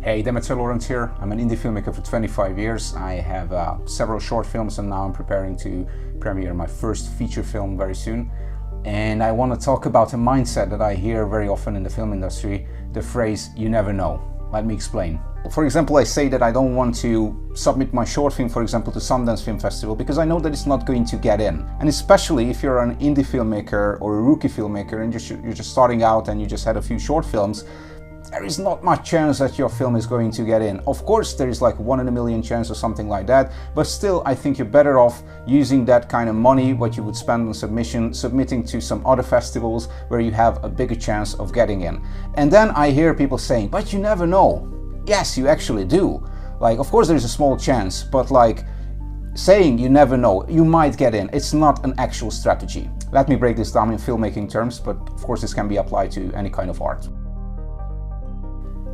Hey, Demeter Lawrence here. I'm an indie filmmaker for 25 years. I have several short films and now I'm preparing to premiere my first feature film very soon. And I want to talk about a mindset that I hear very often in the film industry, the phrase, you never know. Let me explain. For example, I say that I don't want to submit my short film, for example, to Sundance Film Festival because I know that it's not going to get in. And especially if you're an indie filmmaker or a rookie filmmaker and you're just starting out and you just had a few short films, there is not much chance that your film is going to get in. Of course, there is like 1 in a million chance or something like that, but still I think you're better off using that kind of money, what you would spend on submitting to some other festivals where you have a bigger chance of getting in. And then I hear people saying, but you never know. Yes, you actually do. Like, of course there's a small chance, but like saying you never know, you might get in, it's not an actual strategy. Let me break this down in filmmaking terms, but of course this can be applied to any kind of art.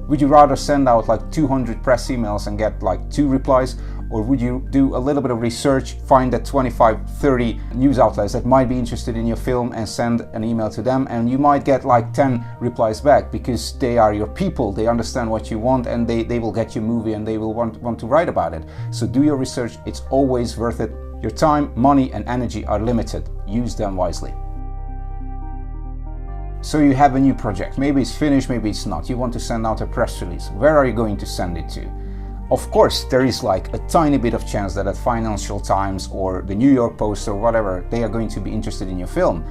Would you rather send out like 200 press emails and get like 2 replies? Or would you do a little bit of research, find that 25, 30 news outlets that might be interested in your film and send an email to them, and you might get like 10 replies back because they are your people, they understand what you want, and they will get your movie and they will want to write about it. So do your research, it's always worth it. Your time, money and energy are limited. Use them wisely. So you have a new project, maybe it's finished, maybe it's not. You want to send out a press release. Where are you going to send it to? Of course, there is like a tiny bit of chance that at Financial Times or the New York Post or whatever, they are going to be interested in your film.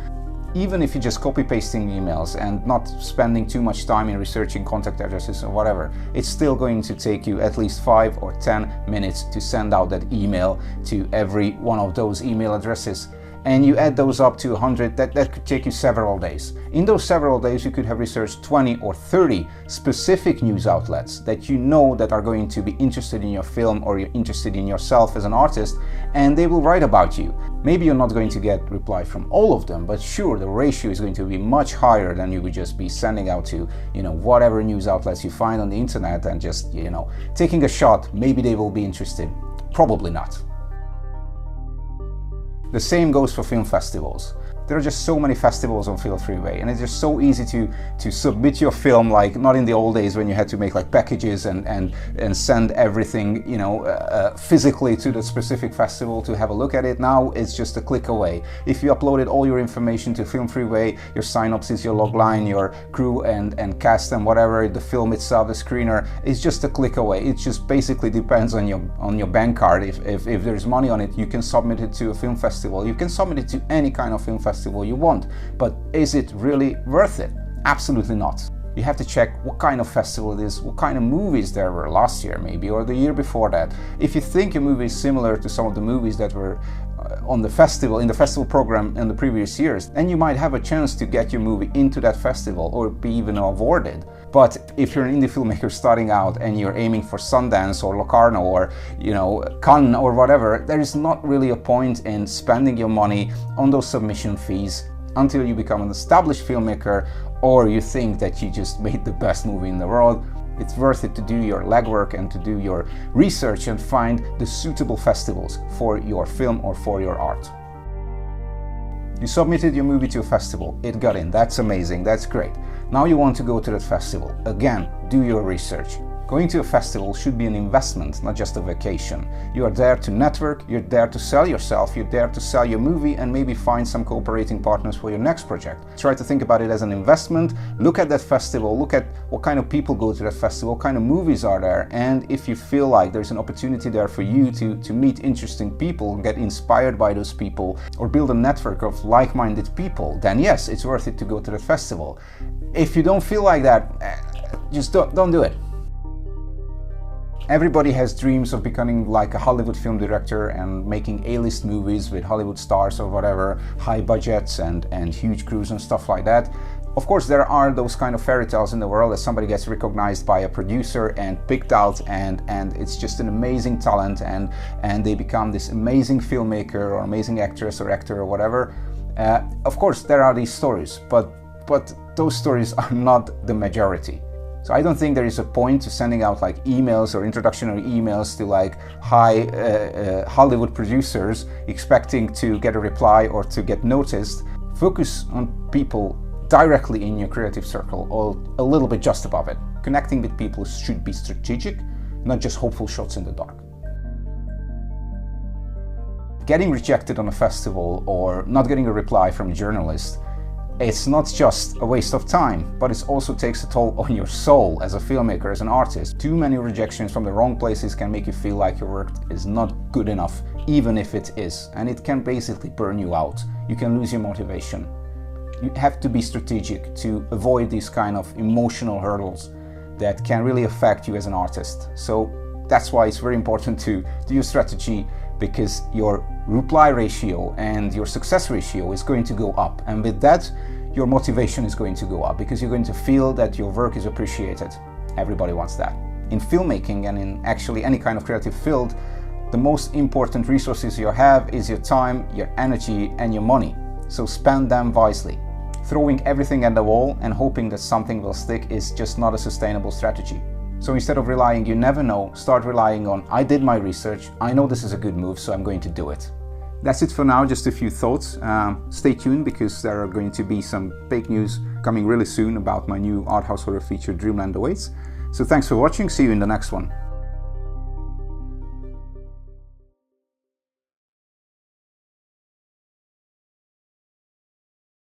Even if you're just copy-pasting emails and not spending too much time in researching contact addresses or whatever, it's still going to take you at least 5 or 10 minutes to send out that email to every one of those email addresses. And you add those up to 100, that could take you several days. In those several days, you could have researched 20 or 30 specific news outlets that you know that are going to be interested in your film or you're interested in yourself as an artist, and they will write about you. Maybe you're not going to get reply from all of them, but sure, the ratio is going to be much higher than you would just be sending out to, whatever news outlets you find on the internet and just, taking a shot. Maybe they will be interested. Probably not. The same goes for film festivals. There are just so many festivals on Film Freeway, and it's just so easy to submit your film, like not in the old days when you had to make like packages and send everything physically to the specific festival to have a look at it. Now it's just a click away. If you uploaded all your information to Film Freeway, your synopsis, your logline, your crew and cast and whatever, the film itself, the screener, it's just a click away. It just basically depends on your bank card. If there's money on it, you can submit it to a film festival. You can submit it to any kind of film festival you want, but is it really worth it? Absolutely not. You have to check what kind of festival it is, what kind of movies there were last year maybe, or the year before that. If you think your movie is similar to some of the movies that were in the festival program in the previous years, then you might have a chance to get your movie into that festival or be even awarded. But if you're an indie filmmaker starting out and you're aiming for Sundance or Locarno or Cannes or whatever, there is not really a point in spending your money on those submission fees until you become an established filmmaker or you think that you just made the best movie in the world. It's worth it to do your legwork and to do your research and find the suitable festivals for your film or for your art. You submitted your movie to a festival, it got in, that's amazing, that's great. Now you want to go to that festival. Again, do your research. Going to a festival should be an investment, not just a vacation. You are there to network, you're there to sell yourself, you're there to sell your movie and maybe find some cooperating partners for your next project. Try to think about it as an investment. Look at that festival, look at what kind of people go to that festival, what kind of movies are there, and if you feel like there's an opportunity there for you to meet interesting people, get inspired by those people, or build a network of like-minded people, then yes, it's worth it to go to that festival. If you don't feel like that, just don't do it. Everybody has dreams of becoming like a Hollywood film director and making A-list movies with Hollywood stars or whatever, high budgets and huge crews and stuff like that. Of course, there are those kind of fairy tales in the world that somebody gets recognized by a producer and picked out and it's just an amazing talent and they become this amazing filmmaker or amazing actress or actor or whatever. Of course, there are these stories, but those stories are not the majority. So I don't think there is a point to sending out like emails or introductory emails to like high Hollywood producers expecting to get a reply or to get noticed. Focus on people directly in your creative circle or a little bit just above it. connecting with people should be strategic, not just hopeful shots in the dark. Getting rejected on a festival or not getting a reply from a journalist, it's not just a waste of time, but it also takes a toll on your soul as a filmmaker, as an artist. Too many rejections from the wrong places can make you feel like your work is not good enough, even if it is, and it can basically burn you out. You can lose your motivation. You have to be strategic to avoid these kind of emotional hurdles that can really affect you as an artist. So that's why it's very important to do your strategy, because your reply ratio and your success ratio is going to go up, and with that your motivation is going to go up, because you're going to feel that your work is appreciated. Everybody wants that. In filmmaking and in actually any kind of creative field, the most important resources you have is your time, your energy and your money. So spend them wisely. Throwing everything at the wall and hoping that something will stick is just not a sustainable strategy. So instead of relying, you never know, start relying on, I did my research, I know this is a good move, so I'm going to do it. That's it for now, just a few thoughts. Stay tuned, because there are going to be some fake news coming really soon about my new art house horror feature Dreamland Awaits. So thanks for watching, see you in the next one.